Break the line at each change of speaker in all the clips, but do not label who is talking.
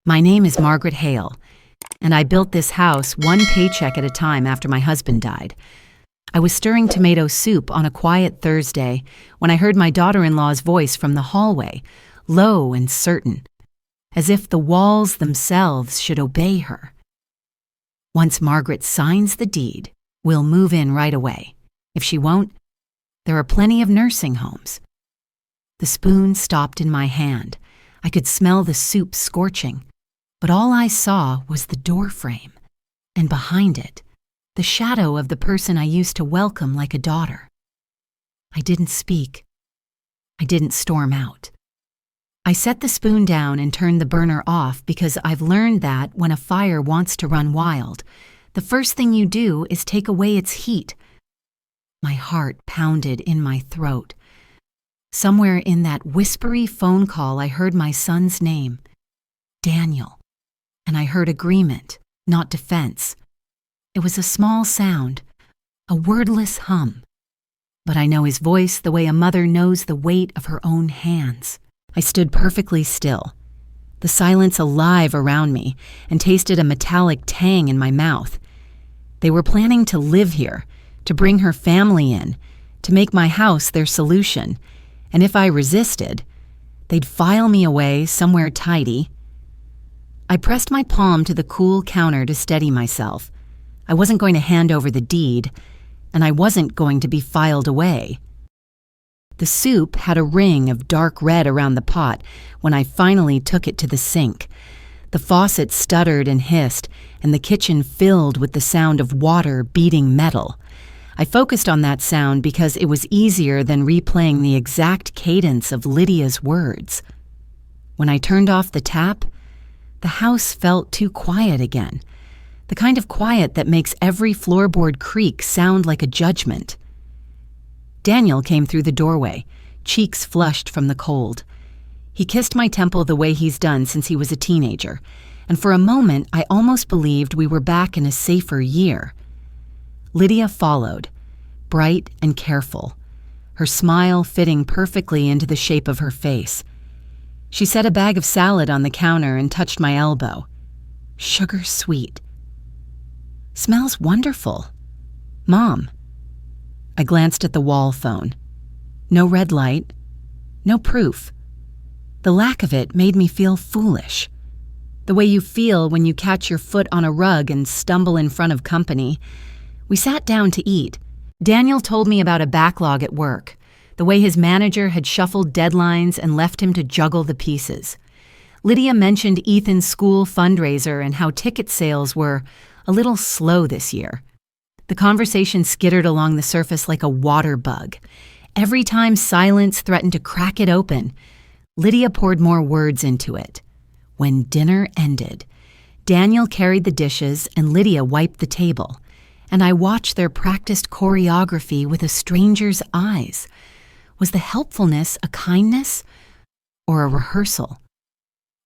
My name is Margaret Hale, and I built this house one paycheck at a time after my husband died. I was stirring tomato soup on a quiet Thursday when I heard my daughter-in-law's voice from the hallway, low and certain, as if the walls themselves should obey her. Once Margaret signs the deed, we'll move in right away. If she won't, there are plenty of nursing homes. The spoon stopped in my hand. I could smell the soup scorching, but all I saw was the doorframe, and behind it, the shadow of the person I used to welcome like a daughter. I didn't speak. I didn't storm out. I set the spoon down and turned the burner off because I've learned that when a fire wants to run wild, the first thing you do is take away its heat. My heart pounded in my throat. Somewhere in that whispery phone call, I heard my son's name, Daniel, and I heard agreement, not defense. It was a small sound, a wordless hum, but I know his voice the way a mother knows the weight of her own hands. I stood perfectly still, the silence alive around me, and tasted a metallic tang in my mouth. They were planning to live here, to bring her family in, to make my house their solution, and if I resisted, they'd file me away somewhere tidy. I pressed my palm to the cool counter to steady myself. I wasn't going to hand over the deed, and I wasn't going to be filed away. The soup had a ring of dark red around the pot when I finally took it to the sink. The faucet stuttered and hissed, and the kitchen filled with the sound of water beating metal. I focused on that sound because it was easier than replaying the exact cadence of Lydia's words. When I turned off the tap, the house felt too quiet again, the kind of quiet that makes every floorboard creak sound like a judgment. Daniel came through the doorway, cheeks flushed from the cold. He kissed my temple the way he's done since he was a teenager, and for a moment I almost believed we were back in a safer year. Lydia followed, bright and careful, her smile fitting perfectly into the shape of her face. She set a bag of salad on the counter and touched my elbow. Sugar sweet. Smells wonderful. Mom. I glanced at the wall phone. No red light, no proof. The lack of it made me feel foolish. The way you feel when you catch your foot on a rug and stumble in front of company. We sat down to eat. Daniel told me about a backlog at work, the way his manager had shuffled deadlines and left him to juggle the pieces. Lydia mentioned Ethan's school fundraiser and how ticket sales were a little slow this year. The conversation skittered along the surface like a water bug. Every time silence threatened to crack it open, Lydia poured more words into it. When dinner ended, Daniel carried the dishes and Lydia wiped the table, and I watched their practiced choreography with a stranger's eyes. Was the helpfulness a kindness or a rehearsal?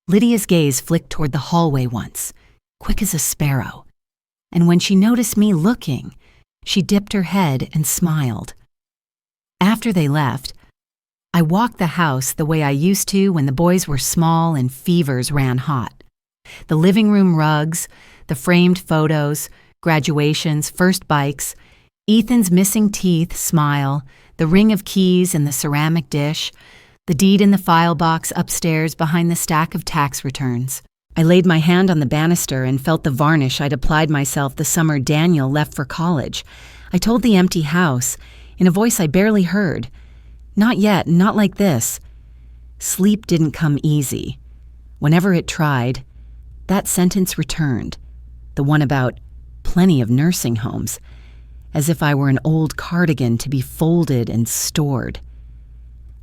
Lydia's gaze flicked toward the hallway once, quick as a sparrow, and when she noticed me looking, she dipped her head and smiled. After they left, I walked the house the way I used to when the boys were small and fevers ran hot. The living room rugs, the framed photos, graduations, first bikes, Ethan's missing teeth smile, the ring of keys in the ceramic dish, the deed in the file box upstairs behind the stack of tax returns. I laid my hand on the banister and felt the varnish I'd applied myself the summer Daniel left for college. I told the empty house, in a voice I barely heard, "Not yet, not like this." Sleep didn't come easy. Whenever it tried, that sentence returned, the one about plenty of nursing homes, as if I were an old cardigan to be folded and stored.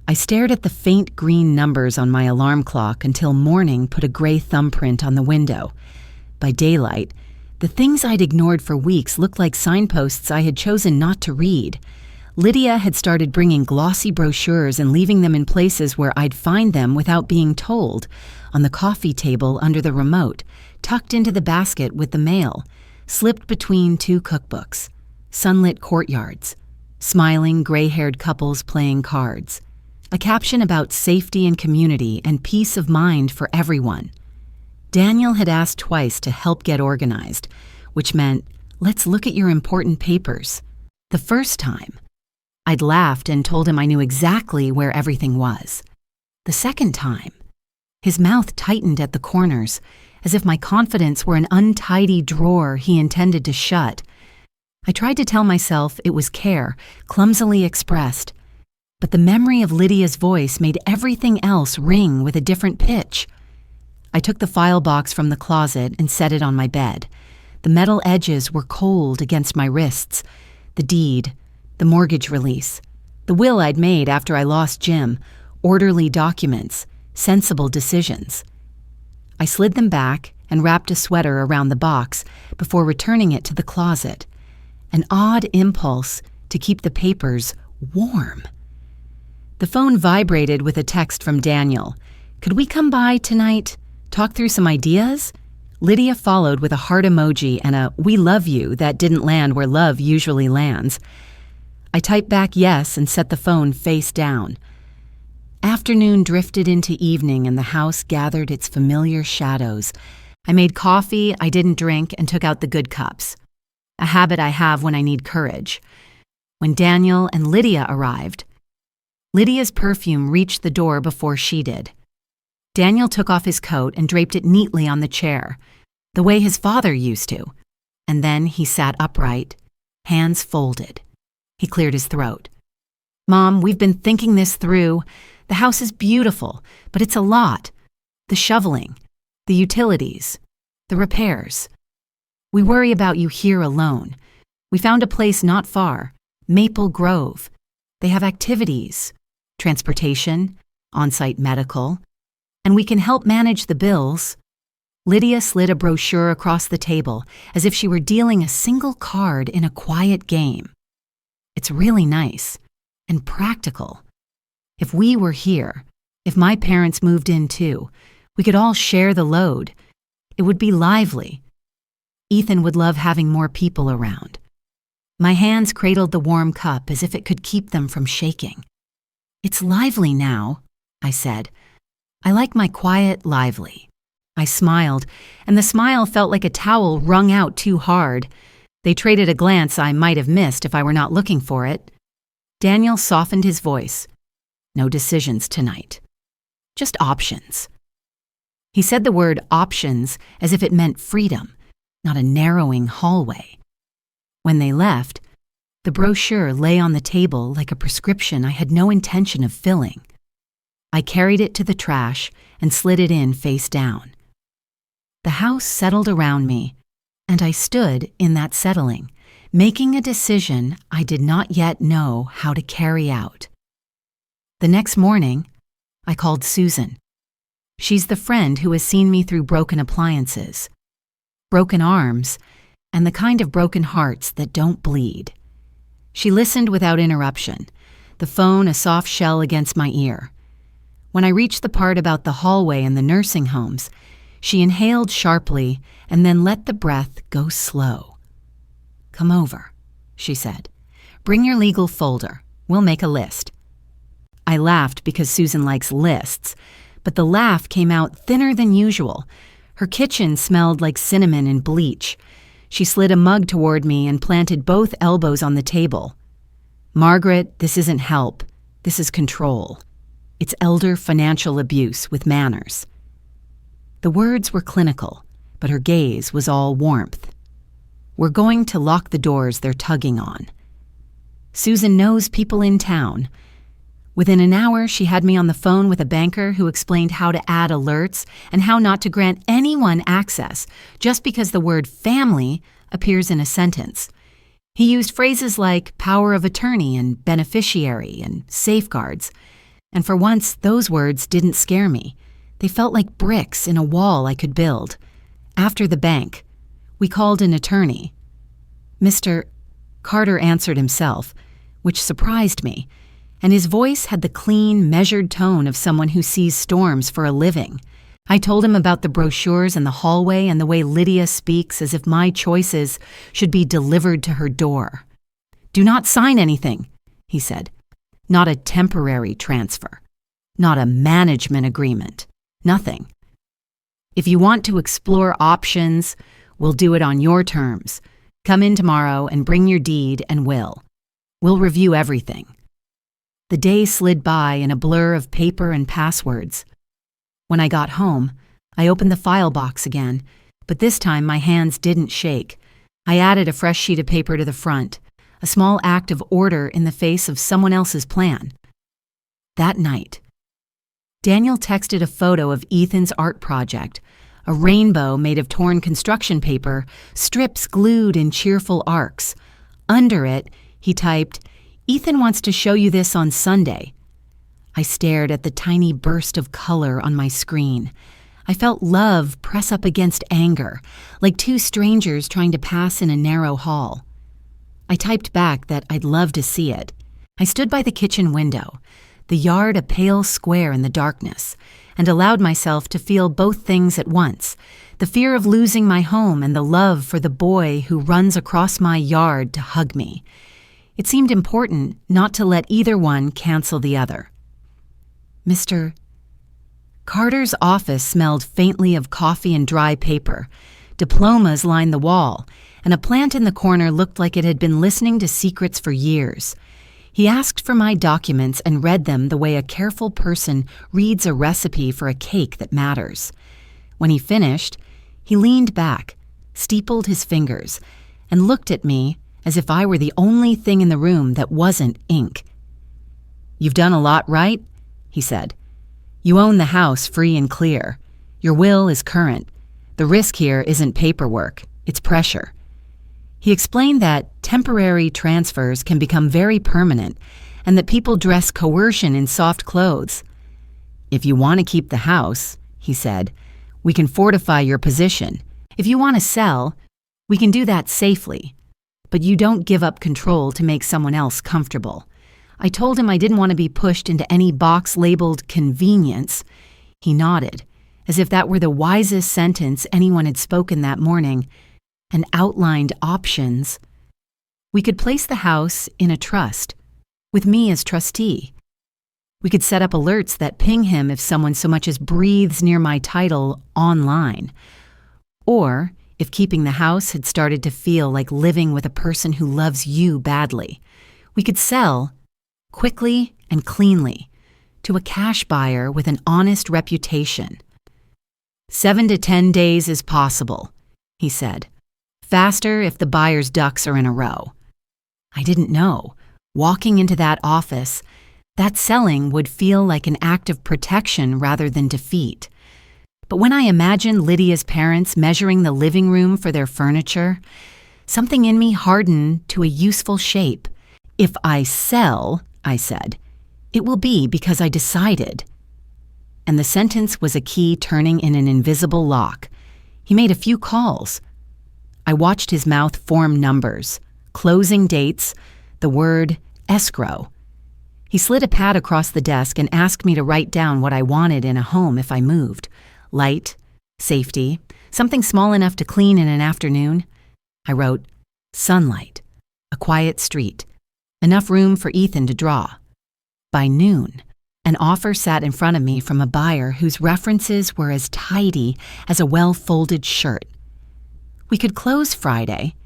I stared at the faint green numbers on my alarm clock until morning put a gray thumbprint on the window. By daylight, the things I'd ignored for weeks looked like signposts I had chosen not to read. Lydia had started bringing glossy brochures and leaving them in places where I'd find them without being told, on the coffee table under the remote, tucked into the basket with the mail, slipped between two cookbooks, sunlit courtyards, smiling gray-haired couples playing cards, a caption about safety and community and peace of mind for everyone. Daniel had asked twice to help get organized, which meant, let's look at your important papers. The first time, I'd laughed and told him I knew exactly where everything was. The second time, his mouth tightened at the corners, as if my confidence were an untidy drawer he intended to shut. I tried to tell myself it was care, clumsily expressed, but the memory of Lydia's voice made everything else ring with a different pitch. I took the file box from the closet and set it on my bed. The metal edges were cold against my wrists. The deed, the mortgage release, the will I'd made after I lost Jim, orderly documents, sensible decisions. I slid them back and wrapped a sweater around the box before returning it to the closet. An odd impulse to keep the papers warm. The phone vibrated with a text from Daniel. Could we come by tonight? Talk through some ideas? Lydia followed with a heart emoji and a "we love you" that didn't land where love usually lands. I typed back yes and set the phone face down. Afternoon drifted into evening and the house gathered its familiar shadows. I made coffee I didn't drink and took out the good cups, a habit I have when I need courage. When Daniel and Lydia arrived, Lydia's perfume reached the door before she did. Daniel took off his coat and draped it neatly on the chair, the way his father used to, and then he sat upright, hands folded. He cleared his throat. Mom, we've been thinking this through. The house is beautiful, but it's a lot. The shoveling, the utilities, the repairs. We worry about you here alone. We found a place not far, Maple Grove. They have activities, transportation, on-site medical, and we can help manage the bills. Lydia slid a brochure across the table as if she were dealing a single card in a quiet game. It's really nice and practical. If we were here, if my parents moved in too, we could all share the load. It would be lively. Ethan would love having more people around. My hands cradled the warm cup as if it could keep them from shaking. It's lively now, I said. I like my quiet lively. I smiled, and the smile felt like a towel wrung out too hard. They traded a glance I might have missed if I were not looking for it. Daniel softened his voice. No decisions tonight. Just options. He said the word options as if it meant freedom, not a narrowing hallway. When they left, the brochure lay on the table like a prescription I had no intention of filling. I carried it to the trash and slid it in face down. The house settled around me, and I stood in that settling, making a decision I did not yet know how to carry out. The next morning, I called Susan. She's the friend who has seen me through broken appliances, broken arms, and the kind of broken hearts that don't bleed. She listened without interruption, the phone a soft shell against my ear. When I reached the part about the hallway and the nursing homes, she inhaled sharply and then let the breath go slow. Come over, she said. Bring your legal folder. We'll make a list. I laughed because Susan likes lists, but the laugh came out thinner than usual. Her kitchen smelled like cinnamon and bleach. She slid a mug toward me and planted both elbows on the table. Margaret, this isn't help. This is control. It's elder financial abuse with manners. The words were clinical, but her gaze was all warmth. We're going to lock the doors they're tugging on. Susan knows people in town. Within an hour, she had me on the phone with a banker who explained how to add alerts and how not to grant anyone access just because the word family appears in a sentence. He used phrases like power of attorney and beneficiary and safeguards. And for once, those words didn't scare me. They felt like bricks in a wall I could build. After the bank, we called an attorney. Mr. Carter answered himself, which surprised me, and his voice had the clean, measured tone of someone who sees storms for a living. I told him about the brochures and the hallway and the way Lydia speaks as if my choices should be delivered to her door. Do not sign anything, he said. Not a temporary transfer. Not a management agreement. Nothing. If you want to explore options, we'll do it on your terms. Come in tomorrow and bring your deed and will. We'll review everything." The day slid by in a blur of paper and passwords. When I got home, I opened the file box again, but this time my hands didn't shake. I added a fresh sheet of paper to the front, a small act of order in the face of someone else's plan. That night, Daniel texted a photo of Ethan's art project, a rainbow made of torn construction paper, strips glued in cheerful arcs. Under it, he typed, "Ethan wants to show you this on Sunday." I stared at the tiny burst of color on my screen. I felt love press up against anger, like two strangers trying to pass in a narrow hall. I typed back that I'd love to see it. I stood by the kitchen window, the yard a pale square in the darkness, and allowed myself to feel both things at once, the fear of losing my home and the love for the boy who runs across my yard to hug me. It seemed important not to let either one cancel the other. Mr. Carter's office smelled faintly of coffee and dry paper. Diplomas lined the wall, and a plant in the corner looked like it had been listening to secrets for years. He asked for my documents and read them the way a careful person reads a recipe for a cake that matters. When he finished, he leaned back, steepled his fingers, and looked at me as if I were the only thing in the room that wasn't ink. "You've done a lot right," he said. "You own the house free and clear. Your will is current. The risk here isn't paperwork, it's pressure." He explained that temporary transfers can become very permanent and that people dress coercion in soft clothes. "If you want to keep the house," he said, "we can fortify your position. If you want to sell, we can do that safely. But you don't give up control to make someone else comfortable." I told him I didn't want to be pushed into any box labeled convenience. He nodded, as if that were the wisest sentence anyone had spoken that morning, and outlined options. We could place the house in a trust, with me as trustee. We could set up alerts that ping him if someone so much as breathes near my title online. Or if keeping the house had started to feel like living with a person who loves you badly. We could sell, quickly and cleanly, to a cash buyer with an honest reputation. 7 to 10 days is possible, he said. Faster if the buyer's ducks are in a row. I didn't know. Walking into that office, that selling would feel like an act of protection rather than defeat. But when I imagined Lydia's parents measuring the living room for their furniture, something in me hardened to a useful shape. If I sell, I said, it will be because I decided. And the sentence was a key turning in an invisible lock. He made a few calls. I watched his mouth form numbers, closing dates, the word escrow. He slid a pad across the desk and asked me to write down what I wanted in a home if I moved. Light, safety, something small enough to clean in an afternoon. I wrote, sunlight, a quiet street, enough room for Ethan to draw. By noon, an offer sat in front of me from a buyer whose references were as tidy as a well-folded shirt. We could close Friday.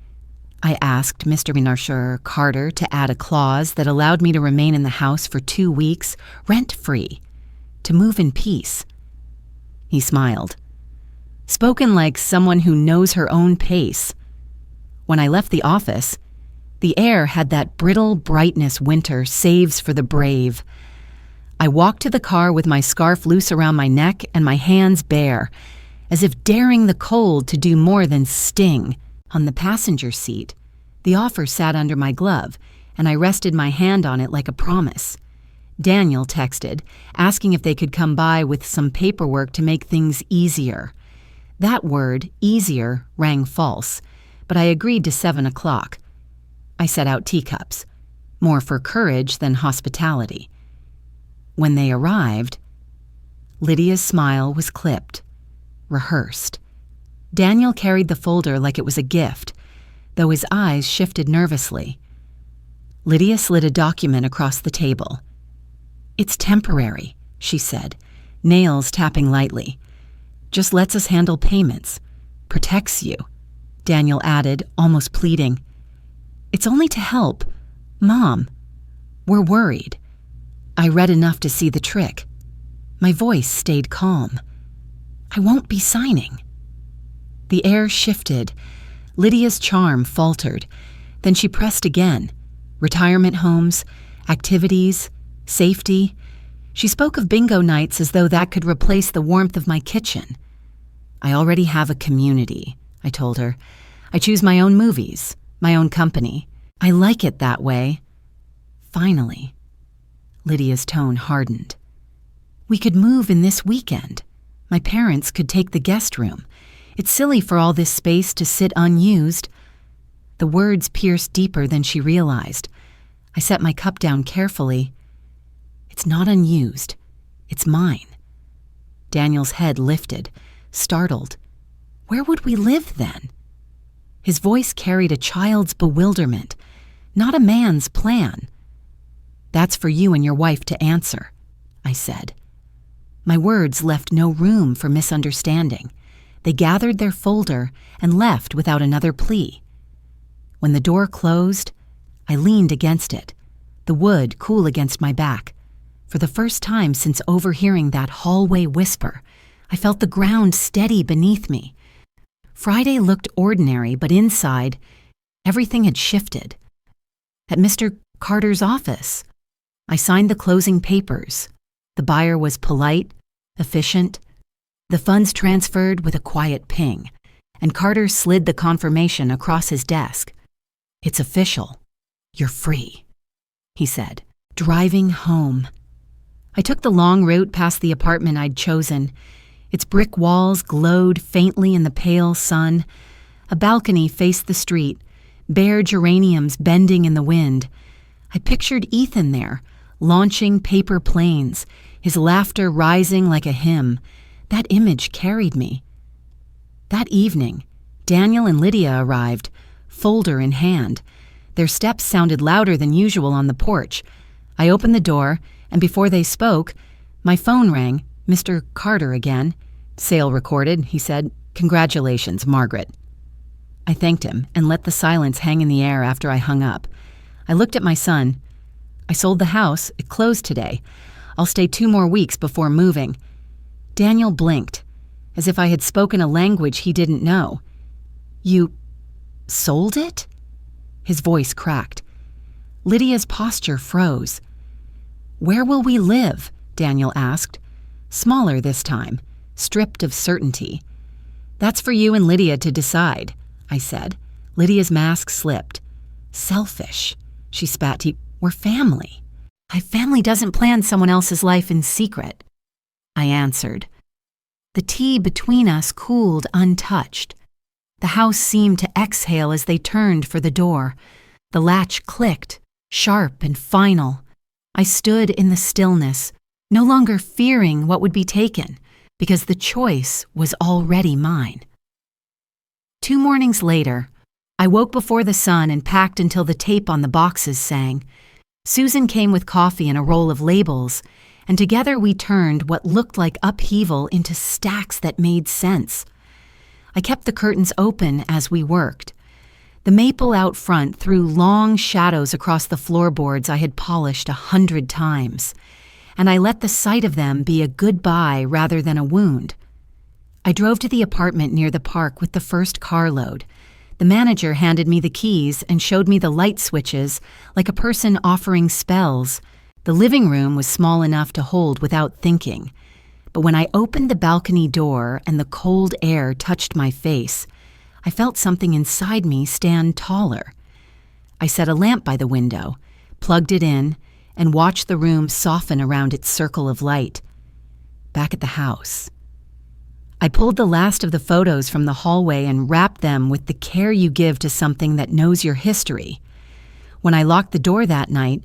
I asked Mr. Minarshur Carter to add a clause that allowed me to remain in the house for 2 weeks, rent-free, to move in peace. He smiled. Spoken like someone who knows her own pace. When I left the office, the air had that brittle brightness winter saves for the brave. I walked to the car with my scarf loose around my neck and my hands bare, as if daring the cold to do more than sting. On the passenger seat, the offer sat under my glove, and I rested my hand on it like a promise. Daniel texted, asking if they could come by with some paperwork to make things easier. That word, easier, rang false, but I agreed to 7 o'clock. I set out teacups, more for courage than hospitality. When they arrived, Lydia's smile was clipped, rehearsed. Daniel carried the folder like it was a gift, though his eyes shifted nervously. Lydia slid a document across the table. "It's temporary," she said, nails tapping lightly. Just lets us handle payments. Protects you," Daniel added, almost pleading. "It's only to help. Mom, we're worried." I read enough to see the trick. My voice stayed calm. "I won't be signing." The air shifted. Lydia's charm faltered. Then she pressed again. Retirement homes, activities, safety. She spoke of bingo nights as though that could replace the warmth of my kitchen. "I already have a community," I told her. "I choose my own movies, my own company. I like it that way." Finally, Lydia's tone hardened. "We could move in this weekend. My parents could take the guest room. It's silly for all this space to sit unused." The words pierced deeper than she realized. I set my cup down carefully. "It's not unused. It's mine." Daniel's head lifted, startled. "Where would we live then?" His voice carried a child's bewilderment, not a man's plan. "That's for you and your wife to answer," I said. My words left no room for misunderstanding. They gathered their folder and left without another plea. When the door closed, I leaned against it, the wood cool against my back. For the first time since overhearing that hallway whisper, I felt the ground steady beneath me. Friday looked ordinary, but inside, everything had shifted. At Mr. Carter's office, I signed the closing papers. The buyer was polite, efficient. The funds transferred with a quiet ping, and Carter slid the confirmation across his desk. "It's official. You're free," he said, driving home. I took the long route past the apartment I'd chosen. Its brick walls glowed faintly in the pale sun. A balcony faced the street, bare geraniums bending in the wind. I pictured Ethan there, launching paper planes, his laughter rising like a hymn. That image carried me. That evening, Daniel and Lydia arrived, folder in hand. Their steps sounded louder than usual on the porch. I opened the door, and before they spoke, my phone rang. Mr. Carter again. "Sale recorded," he said. "Congratulations, Margaret." I thanked him and let the silence hang in the air after I hung up. I looked at my son. "I sold the house. It closed today. I'll stay 2 more weeks before moving." Daniel blinked, as if I had spoken a language he didn't know. "You sold it?" His voice cracked. Lydia's posture froze. "Where will we live?" Daniel asked. Smaller this time, stripped of certainty. "That's for you and Lydia to decide," I said. Lydia's mask slipped. "Selfish," she spat. "We're family. My family doesn't plan someone else's life in secret." I answered. The tea between us cooled untouched. The house seemed to exhale as they turned for the door. The latch clicked, sharp and final. I stood in the stillness, no longer fearing what would be taken, because the choice was already mine. 2 mornings later, I woke before the sun and packed until the tape on the boxes sang. Susan came with coffee and a roll of labels, and together we turned what looked like upheaval into stacks that made sense. I kept the curtains open as we worked. The maple out front threw long shadows across the floorboards I had polished 100 times, and I let the sight of them be a goodbye rather than a wound. I drove to the apartment near the park with the first carload. The manager handed me the keys and showed me the light switches like a person offering spells. The living room was small enough to hold without thinking. But when I opened the balcony door and the cold air touched my face, I felt something inside me stand taller. I set a lamp by the window, plugged it in, and watched the room soften around its circle of light. Back at the house, I pulled the last of the photos from the hallway and wrapped them with the care you give to something that knows your history. When I locked the door that night,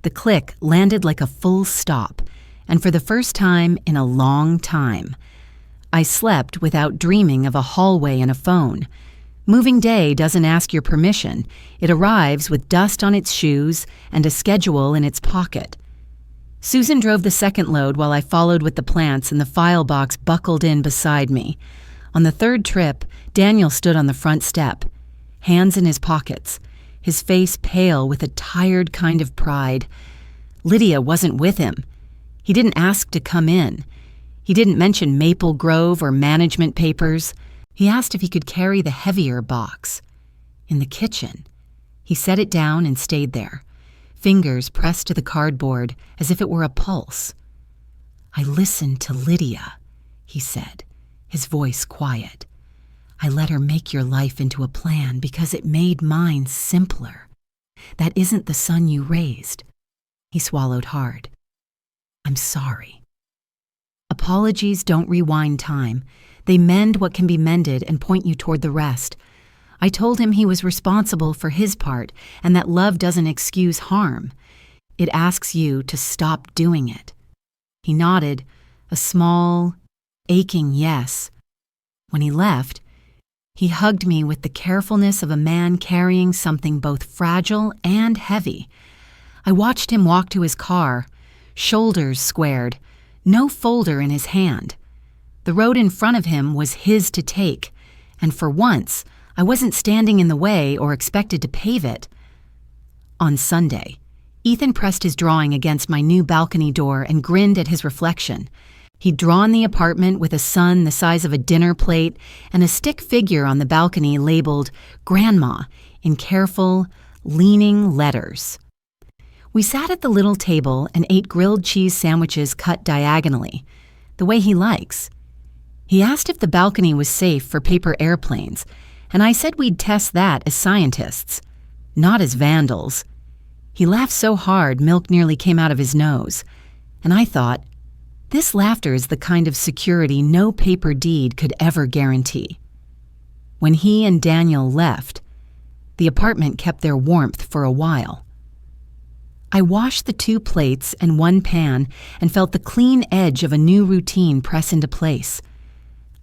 the click landed like a full stop, and for the first time in a long time, I slept without dreaming of a hallway and a phone. Moving day doesn't ask your permission. It arrives with dust on its shoes and a schedule in its pocket. Susan drove the second load while I followed with the plants and the file box buckled in beside me. On the third trip, Daniel stood on the front step, hands in his pockets, his face pale with a tired kind of pride. Lydia wasn't with him. He didn't ask to come in. He didn't mention Maple Grove or management papers. He asked if he could carry the heavier box. In the kitchen. He set it down and stayed there, fingers pressed to the cardboard as if it were a pulse. "I listened to Lydia," he said, his voice quiet. "I let her make your life into a plan because it made mine simpler. That isn't the son you raised." He swallowed hard. "I'm sorry." Apologies don't rewind time. They mend what can be mended and point you toward the rest. I told him he was responsible for his part and that love doesn't excuse harm. It asks you to stop doing it. He nodded, a small, aching yes. When he left, he hugged me with the carefulness of a man carrying something both fragile and heavy. I watched him walk to his car, shoulders squared, no folder in his hand. The road in front of him was his to take, and for once, I wasn't standing in the way or expected to pave it. On Sunday, Ethan pressed his drawing against my new balcony door and grinned at his reflection. He'd drawn the apartment with a sun the size of a dinner plate and a stick figure on the balcony labeled Grandma in careful, leaning letters. We sat at the little table and ate grilled cheese sandwiches cut diagonally, the way he likes. He asked if the balcony was safe for paper airplanes, and I said we'd test that as scientists, not as vandals. He laughed so hard milk nearly came out of his nose, and I thought, this laughter is the kind of security no paper deed could ever guarantee. When he and Daniel left, the apartment kept their warmth for a while. I washed the 2 plates and 1 pan and felt the clean edge of a new routine press into place.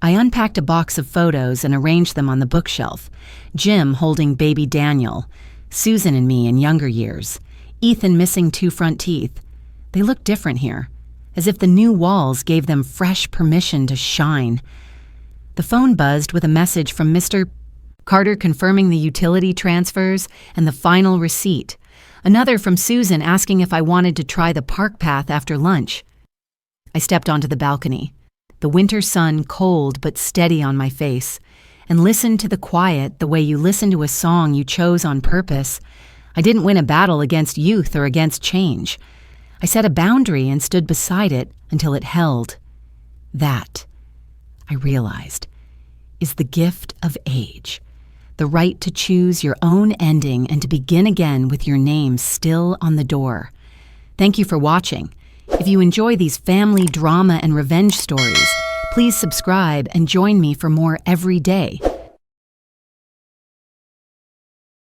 I unpacked a box of photos and arranged them on the bookshelf, Jim holding baby Daniel, Susan and me in younger years, Ethan missing 2 front teeth. They looked different here, as if the new walls gave them fresh permission to shine. The phone buzzed with a message from Mr. Carter confirming the utility transfers and the final receipt. Another from Susan asking if I wanted to try the park path after lunch. I stepped onto the balcony, the winter sun cold but steady on my face, and listened to the quiet the way you listen to a song you chose on purpose. I didn't win a battle against youth or against change. I set a boundary and stood beside it until it held. That, I realized, is the gift of age. The right to choose your own ending and to begin again with your name still on the door. Thank you for watching. If you enjoy these family drama and revenge stories, please subscribe and join me for more every day.